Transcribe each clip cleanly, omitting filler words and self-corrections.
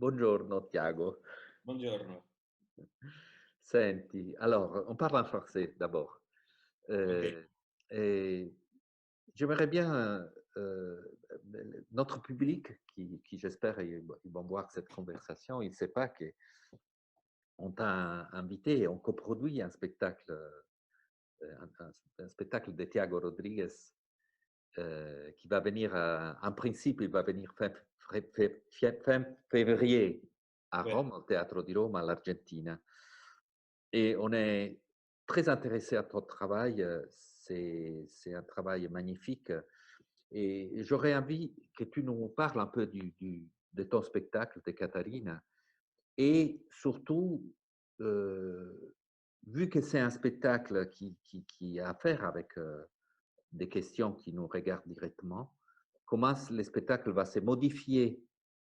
Buongiorno Tiago. Buongiorno. Senti, alors, on parle en français d'abord. OK. Euh, et j'aimerais bien, notre public, qui j'espère, ils vont voir cette conversation, il ne sait pas qu'on t'a invité et on coproduit un spectacle, un spectacle de Tiago Rodriguez qui va venir, en principe, il va venir fin février à Ouais, Rome, au Teatro di Roma, all'Argentina. Et on est très intéressé à ton travail. C'est un travail magnifique. Et j'aurais envie que tu nous parles un peu de ton spectacle de Katharine. Et surtout, euh, vu que c'est un spectacle qui a à faire avec des questions qui nous regardent directement, comment le spectacle va se modifier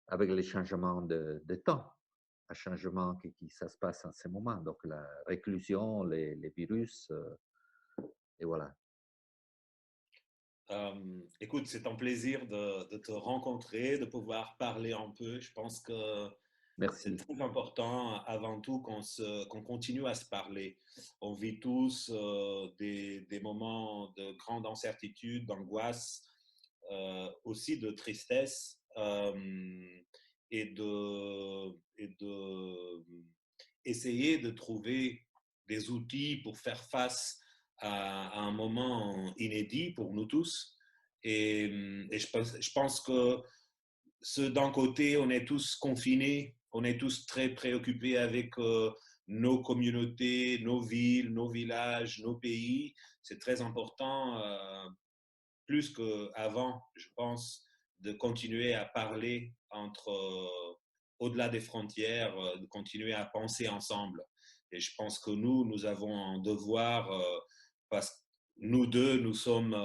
avec les changements de temps, un changement ça se passe en ce moment, donc la réclusion, les virus, et voilà. écoute, c'est un plaisir de te rencontrer, de pouvoir parler un peu. Je pense que c'est Merci. très important avant tout qu'on continue à se parler. On vit tous des moments de grande incertitude, d'angoisse, aussi de tristesse et de essayer de trouver des outils pour faire face à un moment inédit pour nous tous. Et je pense que d'un côté, on est tous confinés, on est tous très préoccupés avec nos communautés, nos villes, nos villages, nos pays. C'est très important, plus qu'avant, je pense, de continuer à parler au-delà des frontières, de continuer à penser ensemble. Et je pense que nous avons un devoir, parce que nous deux, nous sommes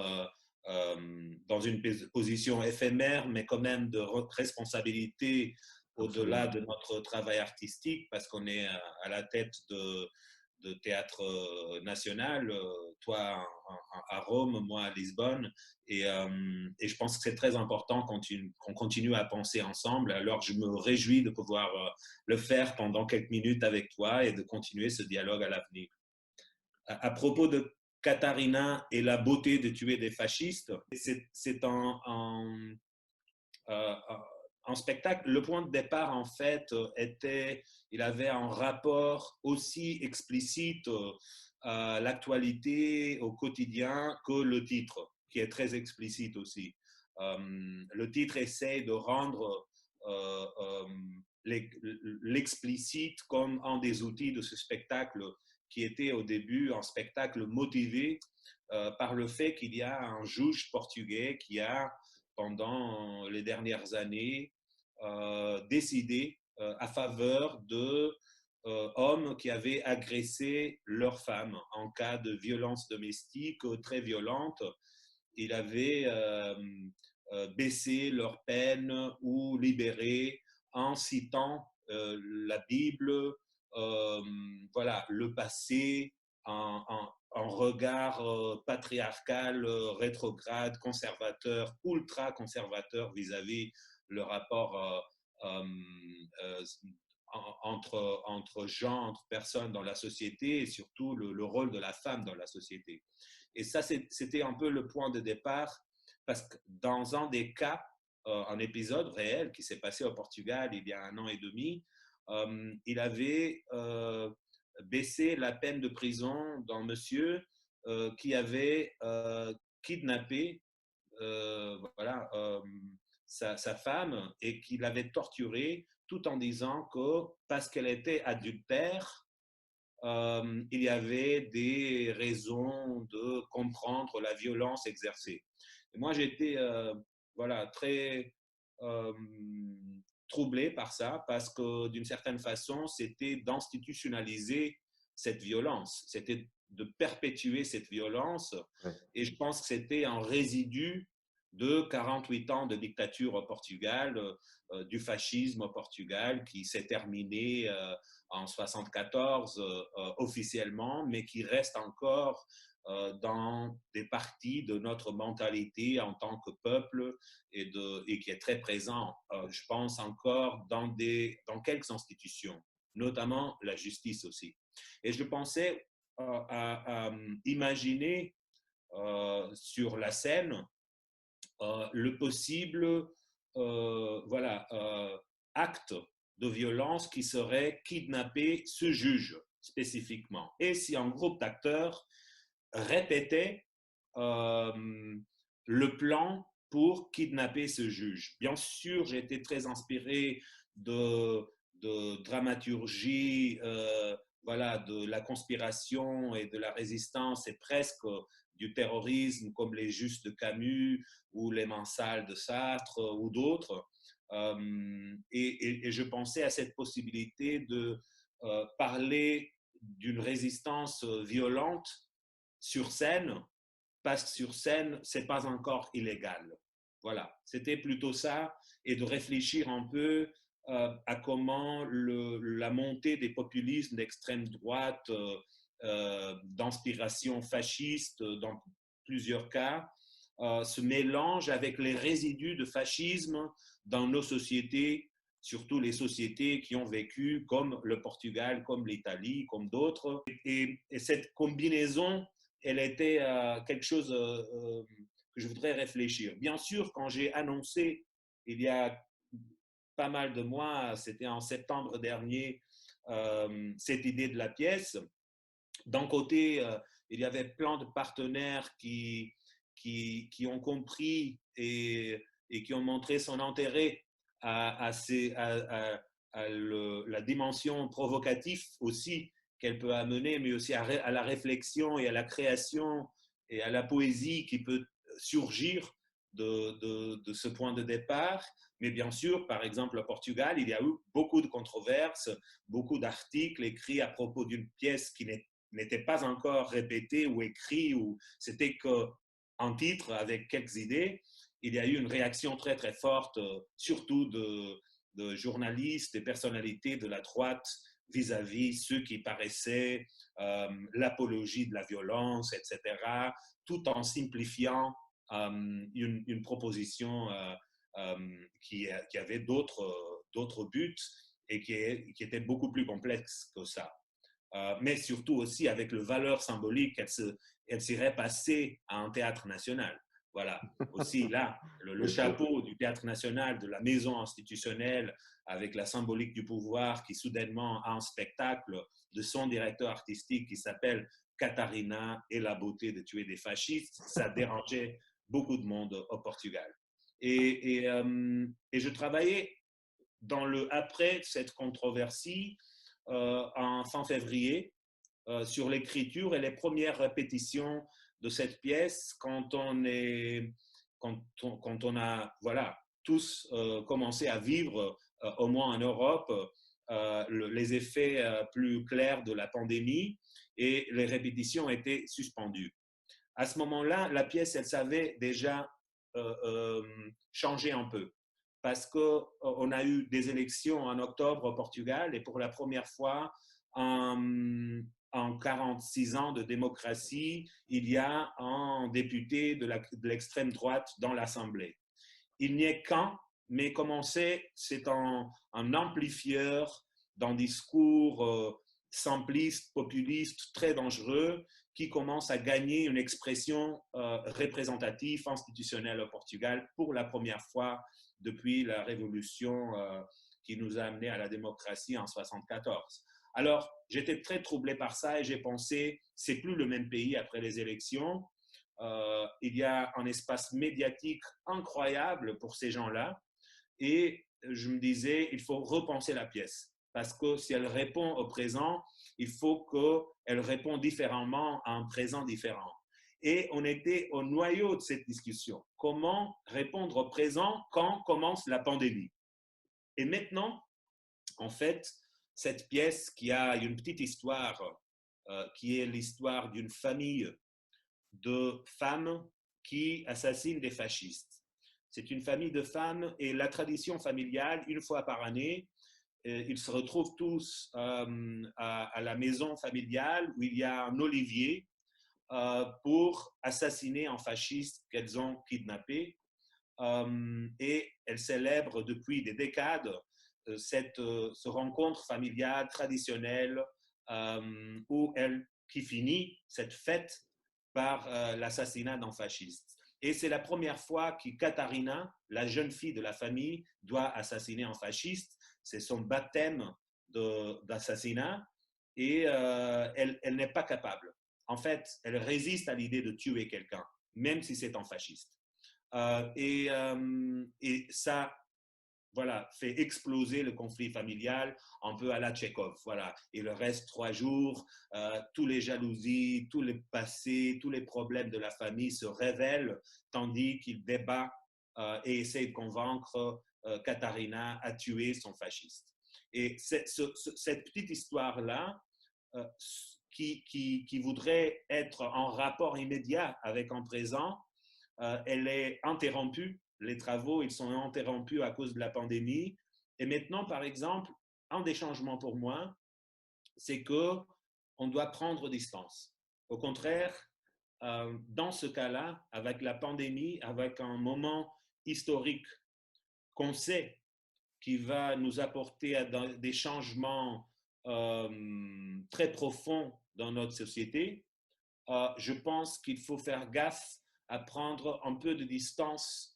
dans une position éphémère, mais quand même de responsabilité au-delà Absolument. de notre travail artistique, parce qu'on est à la tête de théâtre national, toi à Rome, moi à Lisbonne, et je pense que c'est très important qu'on continue à penser ensemble. Alors je me réjouis de pouvoir le faire pendant quelques minutes avec toi et de continuer ce dialogue à l'avenir. À propos de Katharina et la beauté de tuer des fascistes, c'est euh, en spectacle. Le point de départ, en fait, il avait un rapport aussi explicite à l'actualité, au quotidien, que le titre, qui est très explicite aussi. Le titre essaie de rendre euh, euh, l'explicite comme un des outils de ce spectacle qui était au début un spectacle motivé par le fait qu'il y a un juge portugais qui a pendant les dernières années décidé à faveur de hommes qui avaient agressé leurs femmes en cas de violence domestique très violente. Il avait baissé leur peine ou libéré en citant la Bible, voilà, le passé, en regard patriarcal, rétrograde, conservateur, ultra conservateur vis-à-vis le rapport euh, entre gens, entre personnes dans la société et surtout le rôle de la femme dans la société. Et ça, c'était un peu le point de départ parce que dans un des cas, un épisode réel qui s'est passé au Portugal il y a 1 an et demi, il avait baissé la peine de prison d'un monsieur qui avait kidnappé voilà, sa femme et qui l'avait torturée tout en disant que parce qu'elle était adultère, il y avait des raisons de comprendre la violence exercée. Et moi, j'étais voilà, très euh, troublé par ça parce que d'une certaine façon, c'était d'institutionnaliser cette violence, c'était de perpétuer cette violence. Ouais. Et je pense que c'était un résidu de 48 ans de dictature au Portugal, du fascisme au Portugal qui s'est terminé en 74 officiellement, mais qui reste encore dans des parties de notre mentalité en tant que peuple et qui est très présent, je pense encore dans quelques institutions, notamment la justice aussi. Et je pensais à imaginer sur la scène le possible voilà, acte de violence qui serait kidnapper ce juge spécifiquement. Et si un groupe d'acteurs répétait le plan pour kidnapper ce juge. Bien sûr, j'ai été très inspiré de dramaturgie, voilà, de la conspiration et de la résistance et presque du terrorisme comme les Justes de Camus ou les Mansal de Sartre ou d'autres. Et je pensais à cette possibilité de parler d'une résistance violente sur scène, parce que sur scène, ce n'est pas encore illégal. Voilà, c'était plutôt ça, et de réfléchir un peu à comment la montée des populismes d'extrême droite, d'inspiration fasciste dans plusieurs cas, se mélange avec les résidus de fascisme dans nos sociétés, surtout les sociétés qui ont vécu comme le Portugal, comme l'Italie, comme d'autres. Et cette combinaison, elle était quelque chose que je voudrais réfléchir. Bien sûr, quand j'ai annoncé il y a pas mal de mois, c'était en septembre dernier, cette idée de la pièce, d'un côté, il y avait plein de partenaires qui ont compris et qui ont montré son intérêt à la dimension provocative aussi qu'elle peut amener, mais aussi à la réflexion et à la création et à la poésie qui peut surgir de ce point de départ. Mais bien sûr, par exemple, au Portugal, il y a eu beaucoup de controverses, beaucoup d'articles écrits à propos d'une pièce qui n'était pas encore répétée ou écrite, ou c'était qu'un titre avec quelques idées. Il y a eu une réaction très très forte, surtout de journalistes et personnalités de la droite vis-à-vis ceux qui paraissaient l'apologie de la violence, etc., tout en simplifiant une proposition qui avait d'autres buts et qui était beaucoup plus complexe que ça. Mais surtout aussi avec le valeur symbolique qu'elle serait passée à un théâtre national. Voilà, aussi là, le chapeau du théâtre national, de la maison institutionnelle, avec la symbolique du pouvoir qui soudainement a un spectacle de son directeur artistique qui s'appelle Catarina et la beauté de tuer des fascistes, ça dérangeait beaucoup de monde au Portugal. Et je travaillais après cette controversie en fin février sur l'écriture et les premières répétitions de cette pièce quand on a voilà, tous commencé à vivre, au moins en Europe, les effets plus clairs de la pandémie et les répétitions étaient suspendues. À ce moment-là, la pièce, elle savait déjà changer un peu parce qu'on a eu des élections en octobre au Portugal et pour la première fois en 46 ans de démocratie, il y a un député de l'extrême droite dans l'Assemblée. Il n'y est qu'un, mais comme on sait, c'est un amplifieur d'un discours simpliste, populiste, très dangereux, qui commence à gagner une expression représentative, institutionnelle au Portugal pour la première fois depuis la révolution qui nous a amené à la démocratie en 1974. Alors, j'étais très troublé par ça et j'ai pensé, c'est plus le même pays après les élections. Il y a un espace médiatique incroyable pour ces gens-là et je me disais, il faut repenser la pièce parce que si elle répond au présent, il faut qu'elle réponde différemment à un présent différent. Et on était au noyau de cette discussion. Comment répondre au présent quand commence la pandémie? Et maintenant, en fait, cette pièce qui a une petite histoire, qui est l'histoire d'une famille de femmes qui assassinent des fascistes. C'est une famille de femmes et la familiale, une fois par année, ils se retrouvent tous à la maison familiale où il y a un olivier pour assassiner un fasciste qu'elles ont kidnappé. Et elles célèbrent depuis des décades cette rencontre familiale traditionnelle qui finit cette fête par l'assassinat d'un fasciste. Et c'est la première fois que Katharina, la jeune fille de la famille, doit assassiner un fasciste. C'est son baptême d'assassinat et elle n'est pas capable. En fait, elle résiste à l'idée de tuer quelqu'un, même si c'est un fasciste. Et ça, voilà, fait exploser le conflit familial un peu à la Tchekhov. Voilà. Il reste 3 jours, tous les jalousies, tous les passés, tous les problèmes de la famille se révèlent, tandis qu'il débat et essaie de convaincre Katharina à tuer son fasciste. Et cette petite histoire-là, qui voudrait être en rapport immédiat avec un présent, elle est interrompue. Les travaux, ils sont interrompus à cause de la pandémie. Et maintenant, par exemple, un des changements pour moi, c'est qu'on doit prendre distance. Au contraire, dans ce cas-là, avec la pandémie, avec un moment historique qu'on sait qui va nous apporter des changements très profonds dans notre société, je pense qu'il faut faire gaffe à prendre un peu de distance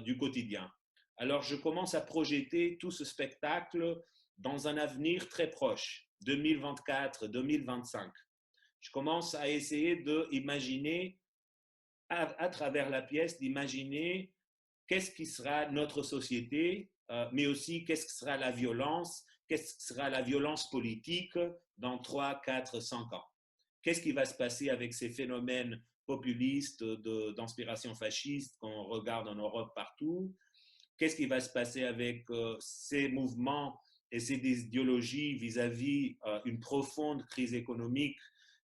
du quotidien. Alors, je commence à projeter tout ce spectacle dans un avenir très proche, 2024-2025. Je commence à essayer d'imaginer, à travers la pièce, d'imaginer qu'est-ce qui sera notre société, mais aussi qu'est-ce qui sera la violence politique dans 3, 4, 5 ans. Qu'est-ce qui va se passer avec ces phénomènes populistes d'inspiration fasciste qu'on regarde en Europe partout? Qu'est-ce qui va se passer avec ces mouvements et ces idéologies vis-à-vis une profonde crise économique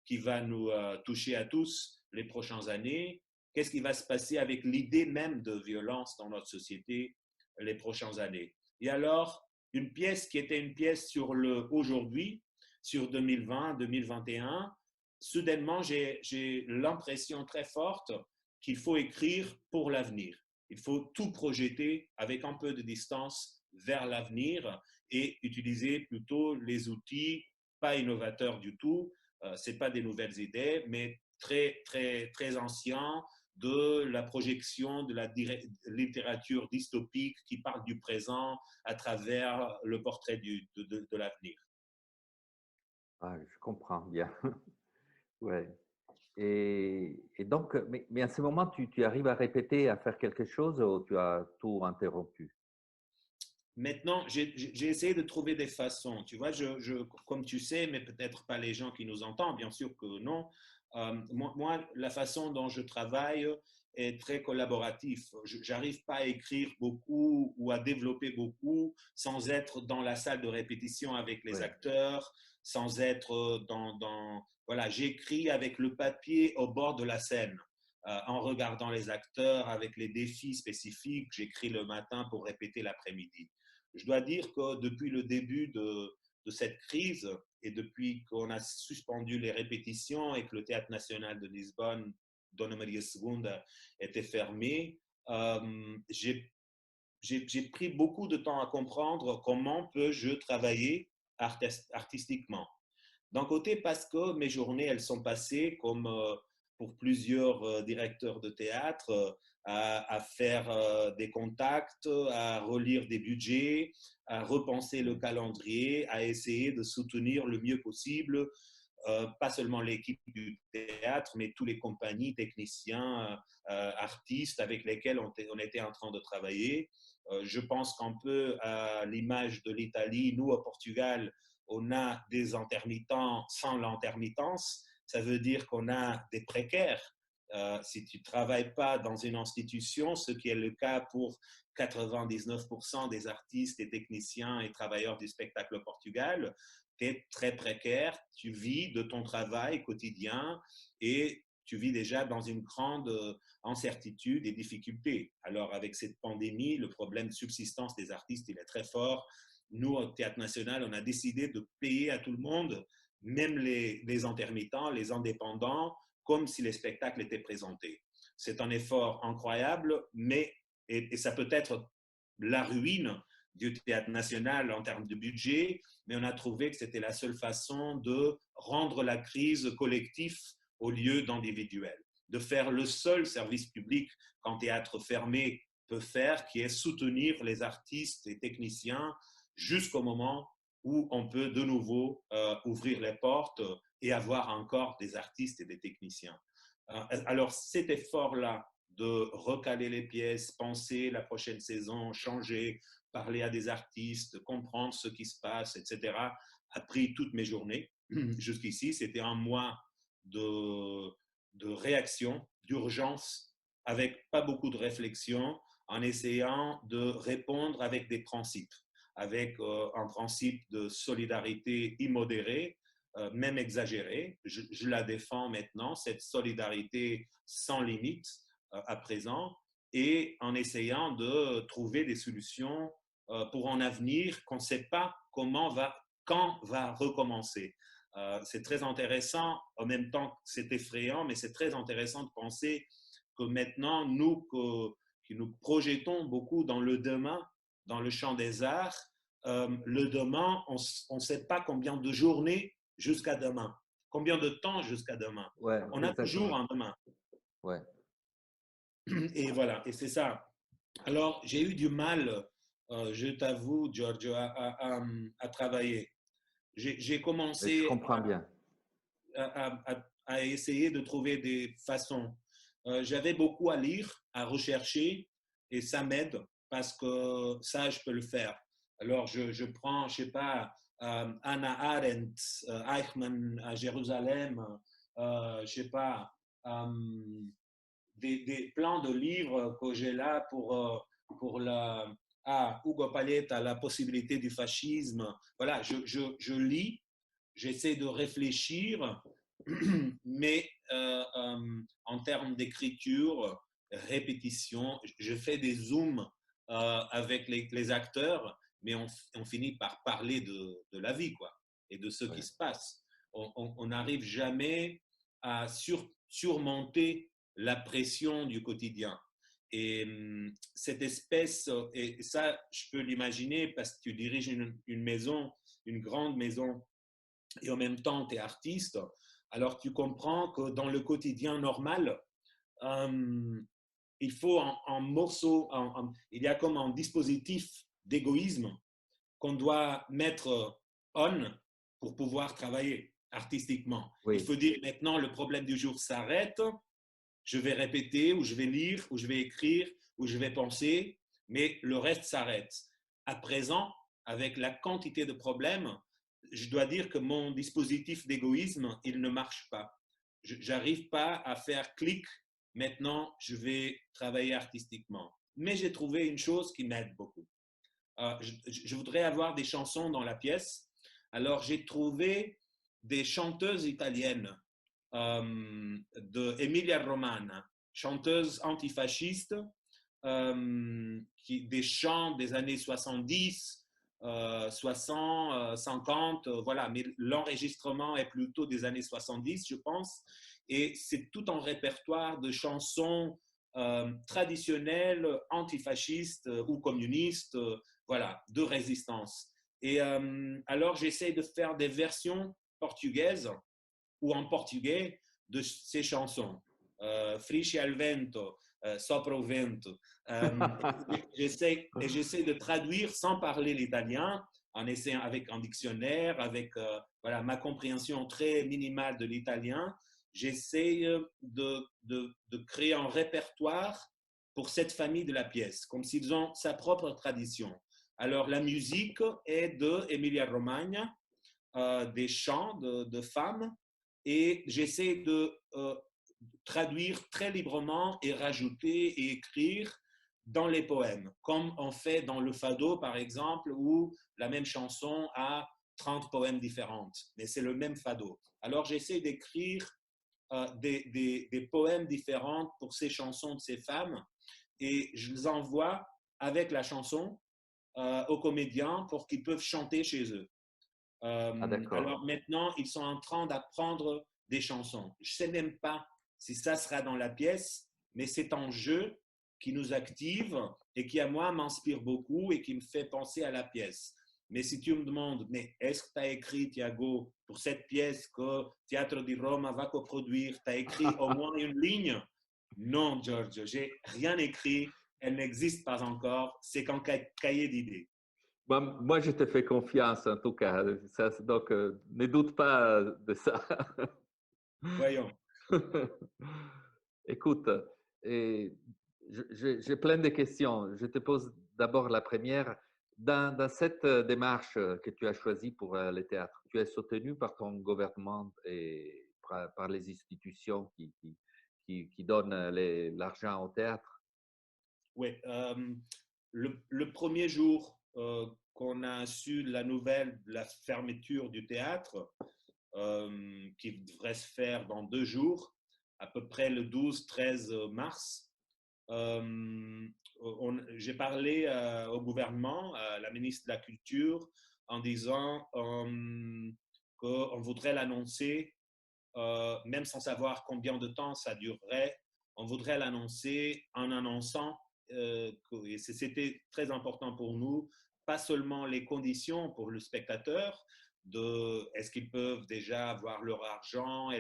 qui va nous toucher à tous les prochaines années? Qu'est-ce qui va se passer avec l'idée même de violence dans notre société les prochaines années? Et alors, une pièce qui était une pièce sur le aujourd'hui, sur 2020, 2021, soudainement, j'ai l'impression très forte qu'il faut écrire pour l'avenir. Il faut tout projeter avec un peu de distance vers l'avenir et utiliser plutôt les outils pas innovateurs du tout. Ce n'est pas des nouvelles idées, mais très, très, très anciens, de la projection de la littérature dystopique qui parle du présent à travers le portrait de l'avenir. Ah, je comprends bien. Ouais. Et donc, mais à ce moment, tu arrives à répéter, à faire quelque chose ou tu as tout interrompu? Maintenant, j'ai essayé de trouver des façons. Tu vois, comme tu sais, mais peut-être pas les gens qui nous entendent, bien sûr que non. Moi, la façon dont je travaille est très collaboratif. J'arrive pas à écrire beaucoup ou à développer beaucoup sans être dans la salle de répétition avec les Ouais. acteurs, sans être voilà, j'écris avec le papier au bord de la scène. En regardant les acteurs avec les défis spécifiques, j'écris le matin pour répéter l'après-midi. Je dois dire que depuis le début de cette crise et depuis qu'on a suspendu les répétitions et que le Théâtre national de Lisbonne, Dona Maria II, était fermé, j'ai pris beaucoup de temps à comprendre comment peux-je travailler artistiquement. D'un côté, parce que mes journées, elles sont passées comme pour plusieurs directeurs de théâtre, à faire des contacts, à relire des budgets, à repenser le calendrier, à essayer de soutenir le mieux possible, pas seulement l'équipe du théâtre, mais tous les compagnies, techniciens, artistes avec lesquels on était en train de travailler. Je pense qu'un peu à l'image de l'Italie, nous au Portugal, on a des intermittents sans l'intermittence. Ça veut dire qu'on a des précaires. Si tu ne travailles pas dans une institution, ce qui est le cas pour 99% des artistes et techniciens et travailleurs du spectacle au Portugal, tu es très précaire, tu vis de ton travail quotidien et tu vis déjà dans une grande incertitude et difficulté. Alors avec cette pandémie, le problème de subsistance des artistes, il est très fort. Nous, au Théâtre national, on a décidé de payer à tout le monde, même les intermittents, les indépendants, comme si les spectacles étaient présentés. C'est un effort incroyable, mais et ça peut être la ruine du Théâtre national en termes de budget, mais on a trouvé que c'était la seule façon de rendre la crise collective au lieu d'individuel, de faire le seul service public qu'un théâtre fermé peut faire, qui est soutenir les artistes et techniciens jusqu'au moment où on peut de nouveau ouvrir les portes et avoir encore des artistes et des techniciens. Alors cet effort-là de recaler les pièces, penser la prochaine saison, changer, parler à des artistes, comprendre ce qui se passe, etc., a pris toutes mes journées. Jusqu'ici, c'était un mois de réaction, d'urgence, avec pas beaucoup de réflexion, en essayant de répondre avec des principes, avec un principe de solidarité immodérée, même exagérée. Je la défends maintenant, cette solidarité sans limite à présent, et en essayant de trouver des solutions pour un avenir qu'on ne sait pas quand va recommencer. C'est très intéressant, en même temps que c'est effrayant, mais c'est très intéressant de penser que maintenant, nous qui nous projetons beaucoup dans le demain, dans le champ des arts, le demain, on ne sait pas combien de journées jusqu'à demain, combien de temps jusqu'à demain. Ouais, On a toujours exactement. un demain. Ouais. Et voilà, et c'est ça. Alors, j'ai eu du mal, je t'avoue, Giorgio, à travailler. J'ai Mais je commencé comprends bien. à essayer de trouver des façons. J'avais beaucoup à lire, à rechercher, et ça m'aide parce que ça, je peux le faire. Alors, je prends, je sais pas, Hannah Arendt, Eichmann à Jérusalem, je sais pas, des plans de livres que j'ai là pour la... Ah, Hugo Paleta, la possibilité du fascisme. Voilà, je lis, j'essaie de réfléchir, mais en termes d'écriture, répétition, je fais des zooms avec les acteurs, mais on finit par parler de la vie, quoi, et de ce qui Ouais. se passe. On n'arrive jamais à surmonter la pression du quotidien. Et cette espèce, et ça, je peux l'imaginer parce que tu diriges une maison, une grande maison, et en même temps, tu es artiste. Alors, tu comprends que dans le quotidien normal, euh, il faut un morceau, il y a comme un dispositif d'égoïsme qu'on doit mettre on pour pouvoir travailler artistiquement. Il Oui, faut dire maintenant, le problème du jour s'arrête, je vais répéter, ou je vais lire, ou je vais écrire, ou je vais penser, mais le reste s'arrête. À présent, avec la quantité de problèmes, je dois dire que mon dispositif d'égoïsme, il ne marche pas. Je n'arrive pas à faire clic, maintenant je vais travailler artistiquement. Mais j'ai trouvé une chose qui m'aide beaucoup. Je voudrais avoir des chansons dans la pièce. Alors j'ai trouvé des chanteuses italiennes de Emilia Romagna, chanteuse antifasciste, des chants des années 70, 60, 50, voilà, mais l'enregistrement est plutôt des années 70, je pense, et c'est tout un répertoire de chansons traditionnelles, antifascistes ou communistes, voilà, de résistance. Et alors j'essaie de faire des versions portugaises ou en portugais de ces chansons. Frischi al vento, sopra o vento. J'essaie de traduire sans parler l'italien, en essayant avec un dictionnaire, avec voilà, ma compréhension très minimale de l'italien. J'essaie de créer un répertoire pour cette famille de la pièce, comme s'ils ont sa propre tradition. Alors, la musique est de Emilia Romagna, des chants de femmes, et j'essaie de traduire très librement et rajouter et écrire dans les poèmes, comme on fait dans le fado, par exemple, où la même chanson a 30 poèmes différents, mais c'est le même fado. Alors j'essaie d'écrire des poèmes différents pour ces chansons de ces femmes, et je les envoie avec la chanson aux comédiens pour qu'ils peuvent chanter chez eux. ah, d'accord. Alors maintenant, ils sont en train d'apprendre des chansons. Je ne sais même pas si ça sera dans la pièce, mais c'est un jeu qui nous active et qui, à moi, m'inspire beaucoup et qui me fait penser à la pièce. Mais si tu me demandes, mais est-ce que tu as écrit, Thiago, pour cette pièce que Teatro di Roma va coproduire, tu as écrit au moins une ligne? Non, Giorgio, j'ai rien écrit, elle n'existe pas encore, c'est qu'un cahier d'idées. Moi, je te fais confiance en tout cas. Ça, donc, ne doute pas de ça. Voyons. Écoute, et j'ai plein de questions. Je te pose d'abord la première. Dans cette démarche que tu as choisie pour le théâtre, tu es soutenu par ton gouvernement et par les institutions qui donnent l'argent au théâtre? Oui, le premier jour qu'on a su la nouvelle de la fermeture du théâtre, qui devrait se faire dans 2 jours, à peu près le 12-13 mars, j'ai parlé au gouvernement, à la ministre de la Culture, en disant qu'on voudrait l'annoncer, même sans savoir combien de temps ça durerait, on voudrait l'annoncer en annonçant, et c'était très important pour nous, pas seulement les conditions pour le spectateur, de est-ce qu'ils peuvent déjà avoir leur argent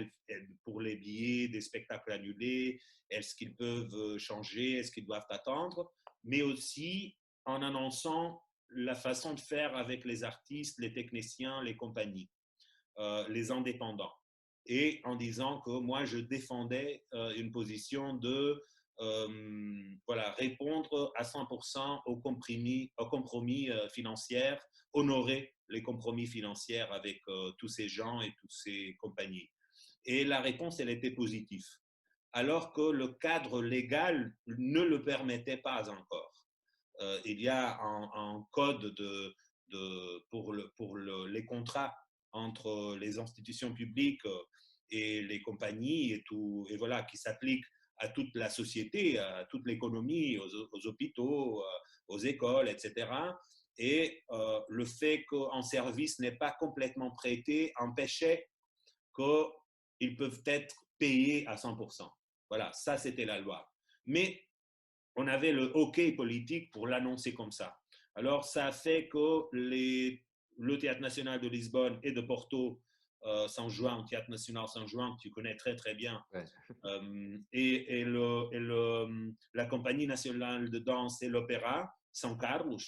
pour les billets des spectacles annulés, est-ce qu'ils peuvent changer, est-ce qu'ils doivent attendre, mais aussi en annonçant la façon de faire avec les artistes, les techniciens, les compagnies, les indépendants. Et en disant que moi, je défendais une position de voilà, répondre à 100% aux compromis financiers, honorer les compromis financiers avec tous ces gens et toutes ces compagnies. Et la réponse, elle était positive, alors que le cadre légal ne le permettait pas encore. Il y a un code pour les contrats entre les institutions publiques et les compagnies et tout, et voilà, qui s'applique à toute la société, à toute l'économie, aux hôpitaux, aux écoles, etc. Et le fait qu'un service n'est pas complètement prêté empêchait qu'ils peuvent être payés à 100%. Voilà, ça c'était la loi. Mais on avait le hockey politique pour l'annoncer comme ça. Alors, ça a fait que le Théâtre national de Lisbonne et de Porto San Juan, Théâtre national San Juan, que tu connais très très bien, Ouais. la compagnie nationale de danse et l'opéra, San Carlos,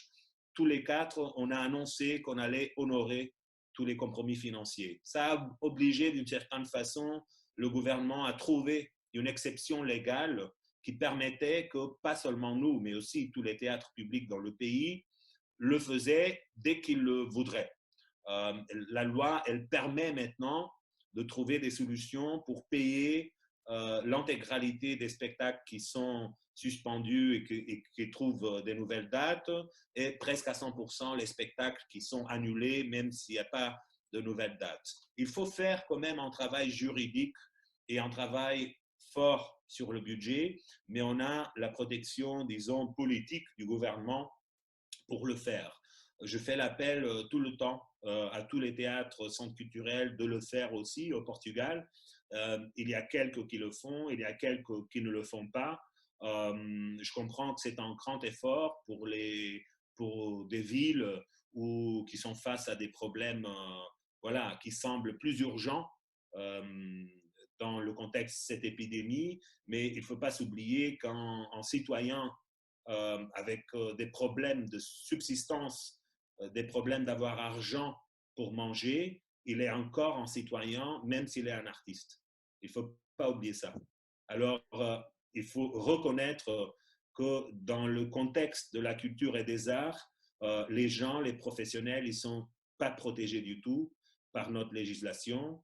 tous les quatre, on a annoncé qu'on allait honorer tous les compromis financiers. Ça a obligé d'une certaine façon le gouvernement à trouver une exception légale qui permettait que pas seulement nous, mais aussi tous les théâtres publics dans le pays le faisaient dès qu'ils le voudraient. La loi, elle permet maintenant de trouver des solutions pour payer l'intégralité des spectacles qui sont suspendus et qui trouvent des nouvelles dates, et presque à 100% les spectacles qui sont annulés, même s'il n'y a pas de nouvelles dates. Il faut faire quand même un travail juridique et un travail fort sur le budget, mais on a la protection, disons, politique du gouvernement pour le faire. Je fais l'appel tout le temps à tous les théâtres, centres culturels de le faire aussi au Portugal. Il y a quelques qui le font, il y a quelques qui ne le font pas. Je comprends que c'est un grand effort pour des villes qui sont face à des problèmes voilà, qui semblent plus urgents dans le contexte de cette épidémie, mais il ne faut pas s'oublier qu'un citoyen avec des problèmes de subsistance, des problèmes d'avoir argent pour manger, il est encore un citoyen, même s'il est un artiste. Il ne faut pas oublier ça. Alors, il faut reconnaître que dans le contexte de la culture et des arts, les gens, les professionnels, ils ne sont pas protégés du tout par notre législation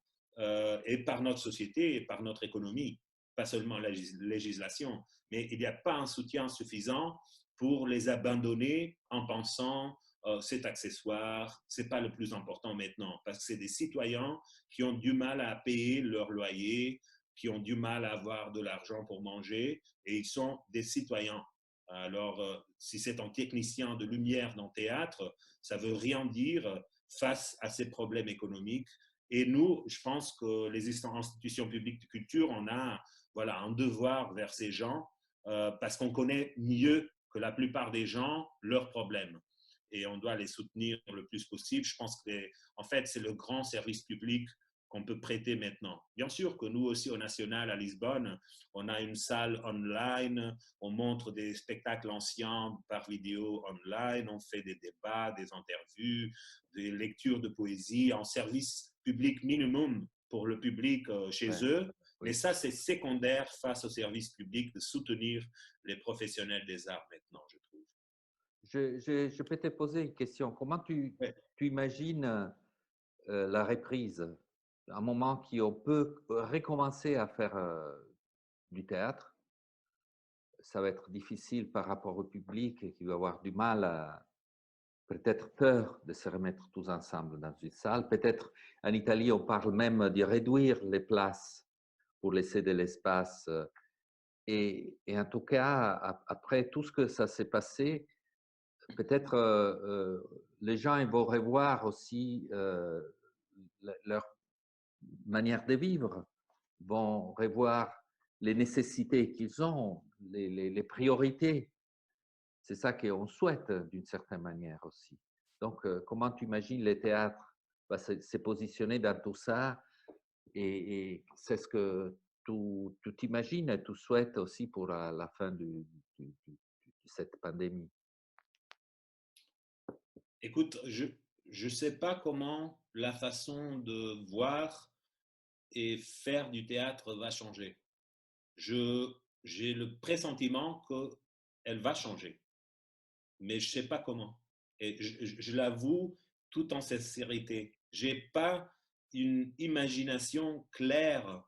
et par notre société et par notre économie. Pas seulement la législation, mais il n'y a pas un soutien suffisant pour les abandonner en pensant c'est accessoire, c'est pas le plus important maintenant, parce que c'est des citoyens qui ont du mal à payer leur loyer, qui ont du mal à avoir de l'argent pour manger, et ils sont des citoyens. Alors, si c'est un technicien de lumière dans le théâtre, ça veut rien dire face à ces problèmes économiques. Et nous, je pense que les institutions publiques de culture, on a voilà, un devoir vers ces gens parce qu'on connaît mieux que la plupart des gens leurs problèmes. Et on doit les soutenir le plus possible. Je pense que, en fait, c'est le grand service public qu'on peut prêter maintenant. Bien sûr que nous aussi, au National, à Lisbonne, on a une salle online, on montre des spectacles anciens par vidéo online, on fait des débats, des interviews, des lectures de poésie en service public minimum pour le public chez Ouais, eux. Mais oui. ça, c'est secondaire face au service public de soutenir les professionnels des arts maintenant, je trouve. Je peux te poser une question. Comment Ouais. tu imagines la reprise? Un moment qui on peut recommencer à faire du théâtre. Ça va être difficile par rapport au public et qui va avoir du mal à peut-être peur de se remettre tous ensemble dans une salle. Peut-être en Italie, on parle même de réduire les places pour laisser de l'espace. Et en tout cas, après tout ce que ça s'est passé, peut-être les gens ils vont revoir aussi leur manière de vivre, vont revoir les nécessités qu'ils ont, les priorités. C'est ça qu'on souhaite d'une certaine manière aussi. Donc, comment tu imagines le théâtre va se positionner dans tout ça et c'est ce que tu t'imagines et tu souhaites aussi pour la fin de cette pandémie. Écoute, je sais pas comment la façon de voir et faire du théâtre va changer. Je, j'ai le pressentiment qu'elle va changer, mais je sais pas comment. Et je l'avoue tout en sincérité. J'ai pas une imagination claire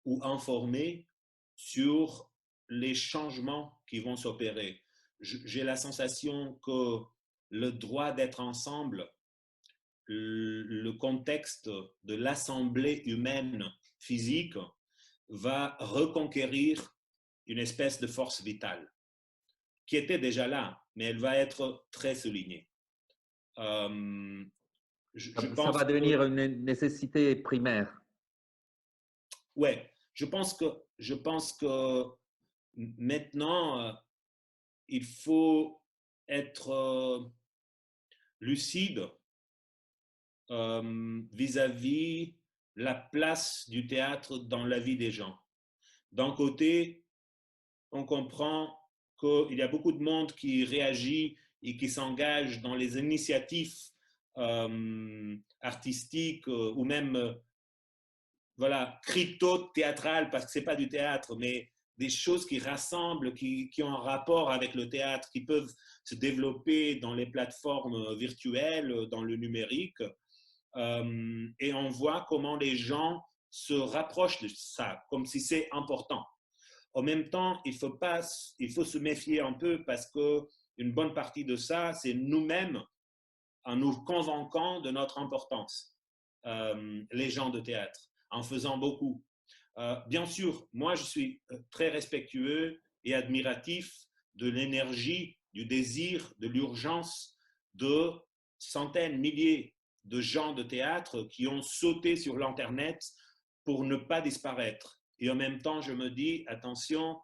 ou informée sur les changements qui vont s'opérer. J'ai la sensation que le droit d'être ensemble, le contexte de l'assemblée humaine physique va reconquérir une espèce de force vitale qui était déjà là, mais elle va être très soulignée. Euh, je Ça pense va que, devenir une nécessité primaire. ouais, je pense que maintenant, il faut être lucide vis-à-vis la place du théâtre dans la vie des gens. D'un côté, on comprend qu'il y a beaucoup de monde qui réagit et qui s'engage dans les initiatives artistiques ou même voilà, crypto-théâtrales, parce que ce n'est pas du théâtre, mais des choses qui rassemblent, qui ont un rapport avec le théâtre, qui peuvent se développer dans les plateformes virtuelles, dans le numérique. Et on voit comment les gens se rapprochent de ça, comme si c'est important. En même temps, il faut se méfier un peu parce qu'une bonne partie de ça, c'est nous-mêmes en nous convainquant de notre importance, les gens de théâtre, en faisant beaucoup. Bien sûr, moi, je suis très respectueux et admiratif de l'énergie, du désir, de l'urgence de centaines, milliers de gens de théâtre qui ont sauté sur l'Internet pour ne pas disparaître. Et en même temps, je me dis, attention,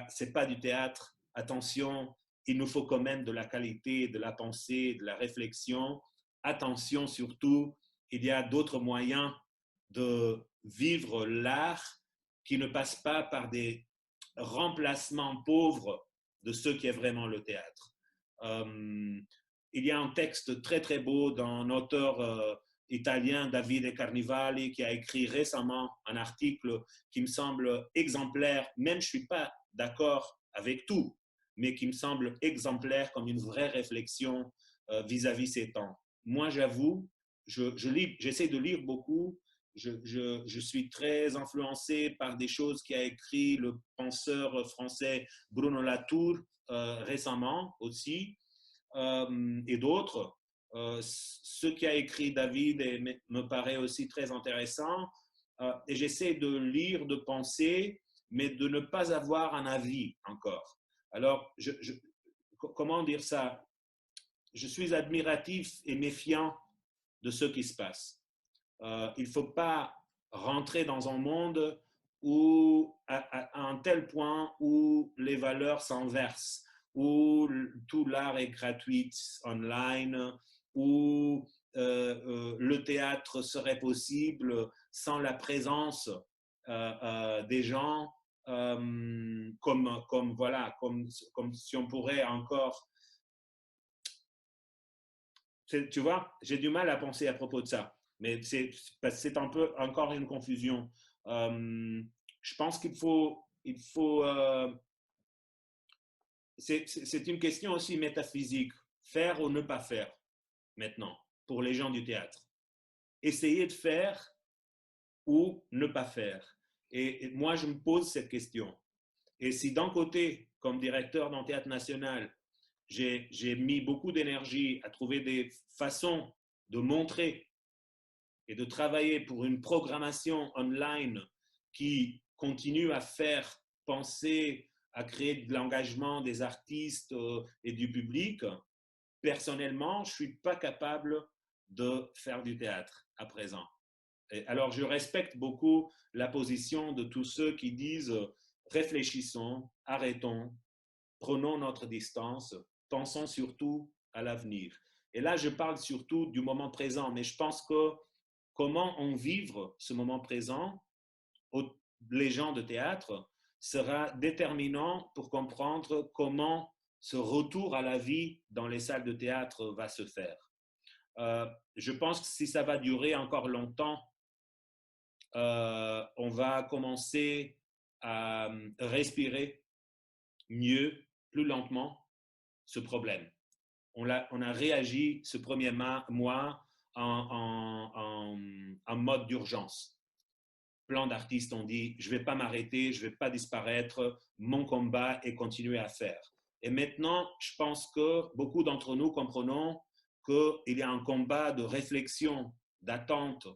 c'est pas du théâtre, attention, il nous faut quand même de la qualité, de la pensée, de la réflexion. Attention surtout, il y a d'autres moyens de vivre l'art qui ne passe pas par des remplacements pauvres de ce qui est vraiment le théâtre. Il y a un texte très très beau d'un auteur italien, Davide Carnivali, qui a écrit récemment un article qui me semble exemplaire, même je ne suis pas d'accord avec tout, mais qui me semble exemplaire comme une vraie réflexion vis-à-vis ces temps. Moi, j'avoue, j'essaie de lire beaucoup. Je suis très influencé par des choses qu'a écrit le penseur français Bruno Latour récemment aussi, et d'autres. Ce qu'a écrit David me paraît aussi très intéressant. Et j'essaie de lire, de penser, mais de ne pas avoir un avis encore. Alors, comment dire ça? Je suis admiratif et méfiant de ce qui se passe. Il ne faut pas rentrer dans un monde où, à un tel point où les valeurs s'inversent, où tout l'art est gratuit online, où le théâtre serait possible sans la présence des gens, comme si on pourrait encore. Tu vois, j'ai du mal à penser à propos de ça, mais c'est un peu encore une confusion. Je pense c'est une question aussi métaphysique, faire ou ne pas faire maintenant pour les gens du théâtre. Essayer de faire ou ne pas faire. Et moi, je me pose cette question. Et si d'un côté, comme directeur d'un théâtre national, j'ai mis beaucoup d'énergie à trouver des façons de montrer et de travailler pour une programmation online qui continue à faire penser, à créer de l'engagement des artistes et du public, personnellement, je ne suis pas capable de faire du théâtre à présent. Et alors, je respecte beaucoup la position de tous ceux qui disent réfléchissons, arrêtons, prenons notre distance, pensons surtout à l'avenir. Et là, je parle surtout du moment présent, mais je pense que comment on vivre ce moment présent, les gens de théâtre, sera déterminant pour comprendre comment ce retour à la vie dans les salles de théâtre va se faire. Je pense que si ça va durer encore longtemps, on va commencer à respirer mieux, plus lentement, ce problème. On a réagi ce premier mois en mode d'urgence. Plein d'artistes ont dit, je ne vais pas m'arrêter, je ne vais pas disparaître, mon combat est continuer à faire. Et maintenant, je pense que beaucoup d'entre nous comprenons qu'il y a un combat de réflexion, d'attente,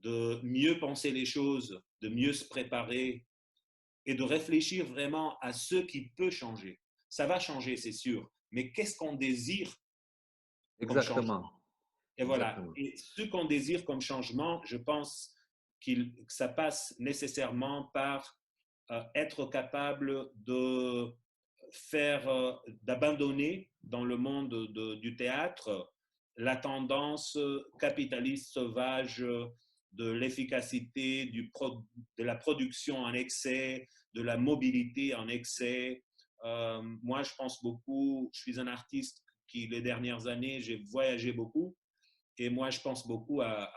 de mieux penser les choses, de mieux se préparer et de réfléchir vraiment à ce qui peut changer. Ça va changer, c'est sûr, mais qu'est-ce qu'on désire comme changement? Exactement, Et voilà. exactement. Et ce qu'on désire comme changement, je pense que ça passe nécessairement par être capable de d'abandonner dans le monde du théâtre la tendance capitaliste sauvage de l'efficacité, de la production en excès, de la mobilité en excès. Moi, je pense beaucoup, je suis un artiste qui, les dernières années, j'ai voyagé beaucoup. Et moi, je pense beaucoup à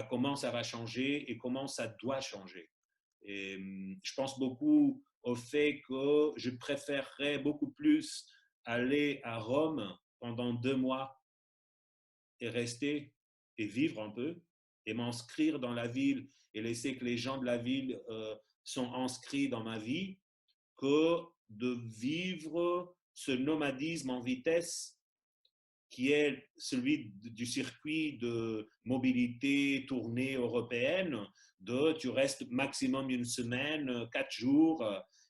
comment ça va changer et comment ça doit changer. Et je pense beaucoup au fait que je préférerais beaucoup plus aller à Rome pendant 2 mois et rester et vivre un peu et m'inscrire dans la ville et laisser que les gens de la ville sont inscrits dans ma vie que de vivre ce nomadisme en vitesse qui est celui du circuit de mobilité tournée européenne, tu restes maximum une semaine, 4 jours,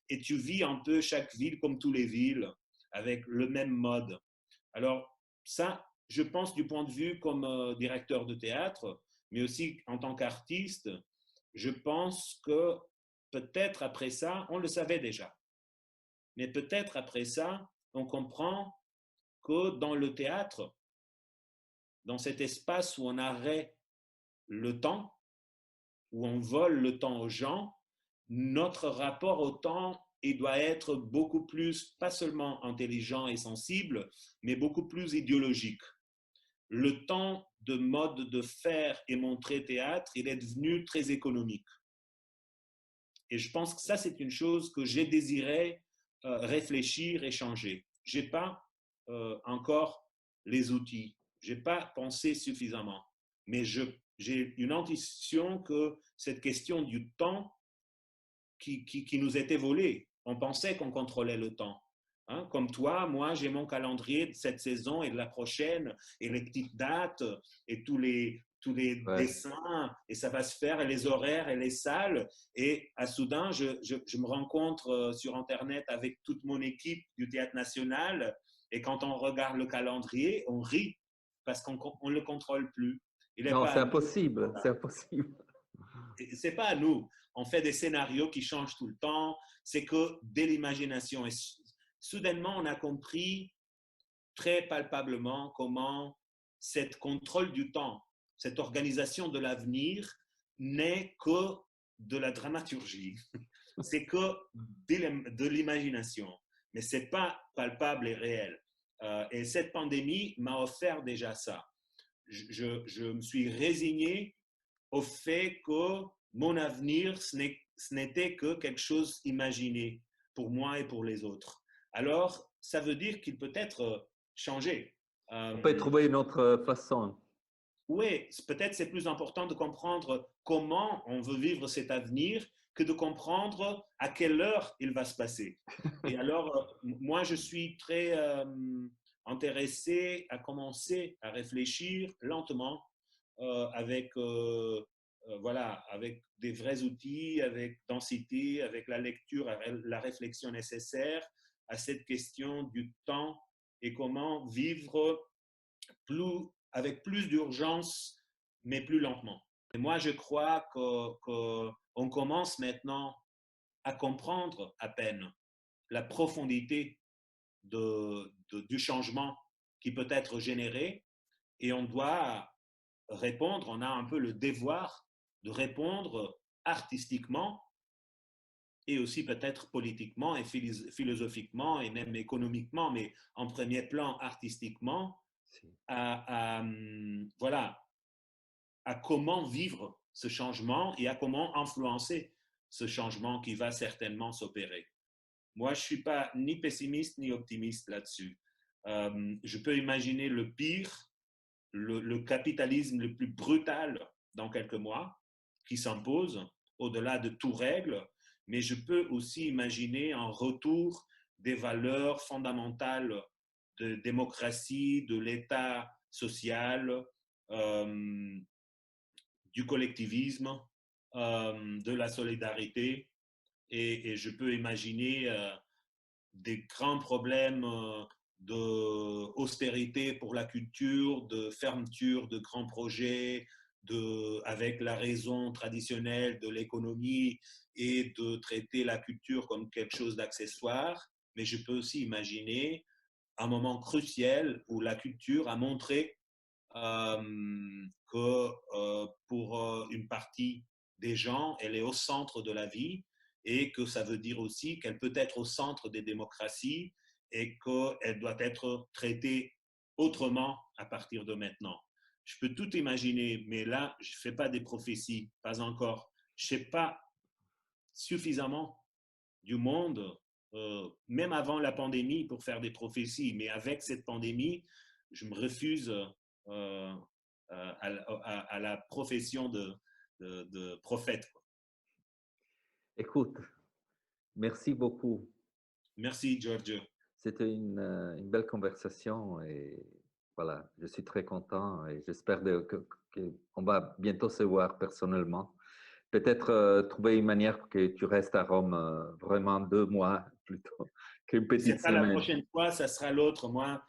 et tu vis un peu chaque ville comme toutes les villes, avec le même mode. Alors ça, je pense du point de vue comme directeur de théâtre, mais aussi en tant qu'artiste, je pense que peut-être après ça, on le savait déjà, mais peut-être après ça, on comprend que dans le théâtre, dans cet espace où on arrête le temps, où on vole le temps aux gens, notre rapport au temps, il doit être beaucoup plus, pas seulement intelligent et sensible, mais beaucoup plus idéologique. Le temps de mode de faire et montrer théâtre, il est devenu très économique. Et je pense que ça, c'est une chose que j'ai désiré réfléchir et changer. Je n'ai pas encore les outils. Je n'ai pas pensé suffisamment. Mais j'ai une intuition que cette question du temps qui nous était volée, on pensait qu'on contrôlait le temps. Hein, comme toi, moi, j'ai mon calendrier de cette saison et de la prochaine, et les petites dates, et tous les Ouais. dessins, et ça va se faire, et les horaires, et les salles. Et à soudain, je me rencontre sur Internet avec toute mon équipe du Théâtre National, et quand on regarde le calendrier, on rit, parce qu'on ne le contrôle plus. Il n'est Non, pas c'est à nous. impossible, c'est impossible. c'est pas à nous. On fait des scénarios qui changent tout le temps. C'est que de l'imagination. Et soudainement, on a compris très palpablement comment cette contrôle du temps, cette organisation de l'avenir n'est que de la dramaturgie. C'est que de l'imagination. Mais ce n'est pas palpable et réel. Et cette pandémie m'a offert déjà ça. Je me suis résigné au fait que mon avenir, ce n'était que quelque chose imaginé pour moi et pour les autres. Alors, ça veut dire qu'il peut être changé. On peut trouver une autre façon. Oui, peut-être c'est plus important de comprendre comment on veut vivre cet avenir que de comprendre à quelle heure il va se passer. Et alors, moi, je suis très intéressé à commencer à réfléchir lentement avec, voilà, avec des vrais outils, avec densité, avec la lecture, la réflexion nécessaire à cette question du temps et comment vivre avec plus d'urgence, mais plus lentement. Et moi, je crois qu'on commence maintenant à comprendre à peine la profondité du changement qui peut être généré et on doit répondre, on a un peu le devoir de répondre artistiquement et aussi peut-être politiquement et philosophiquement et même économiquement, mais en premier plan artistiquement, voilà, à comment vivre ce changement et à comment influencer ce changement qui va certainement s'opérer. Moi, je ne suis pas ni pessimiste ni optimiste là-dessus. Je peux imaginer le pire, le capitalisme le plus brutal dans quelques mois qui s'impose au-delà de toute règle, mais je peux aussi imaginer un retour des valeurs fondamentales de démocratie, de l'État social, du collectivisme, de la solidarité. Et je peux imaginer des grands problèmes d'austérité pour la culture, de fermeture de grands projets, avec la raison traditionnelle de l'économie et de traiter la culture comme quelque chose d'accessoire. Mais je peux aussi imaginer un moment crucial où la culture a montré que pour une partie des gens, elle est au centre de la vie et que ça veut dire aussi qu'elle peut être au centre des démocraties et qu'elle doit être traitée autrement à partir de maintenant. Je peux tout imaginer, mais là, je ne fais pas des prophéties, pas encore. Je ne sais pas suffisamment du monde, même avant la pandémie, pour faire des prophéties, mais avec cette pandémie, je me refuse à la profession de prophète. Écoute, merci beaucoup. Merci, Giorgio. C'était une belle conversation et voilà, je suis très content et j'espère qu'on va bientôt se voir personnellement. Peut-être trouver une manière que tu restes à Rome vraiment 2 mois plutôt qu'une Si ce petite n'est pas la semaine. prochaine fois, ça sera l'autre. Moi,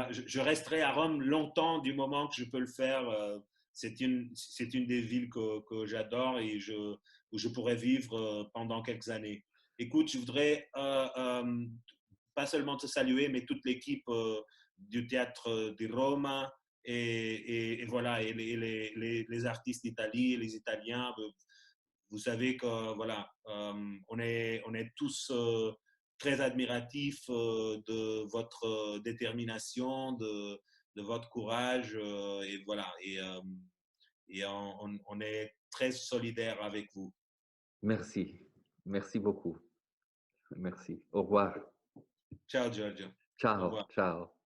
je resterai à Rome longtemps du moment que je peux le faire. C'est une des villes que j'adore et où je pourrais vivre pendant quelques années. Écoute, je voudrais pas seulement te saluer, mais toute l'équipe du théâtre de Rome et voilà, et les artistes d'Italie, les Italiens. Vous savez que voilà, on est tous très admiratifs de votre détermination, de votre courage et voilà, et on est très solidaires avec vous. Merci. Merci beaucoup. Merci. Au revoir. Ciao Giorgio. Au Ciao. revoir. Ciao.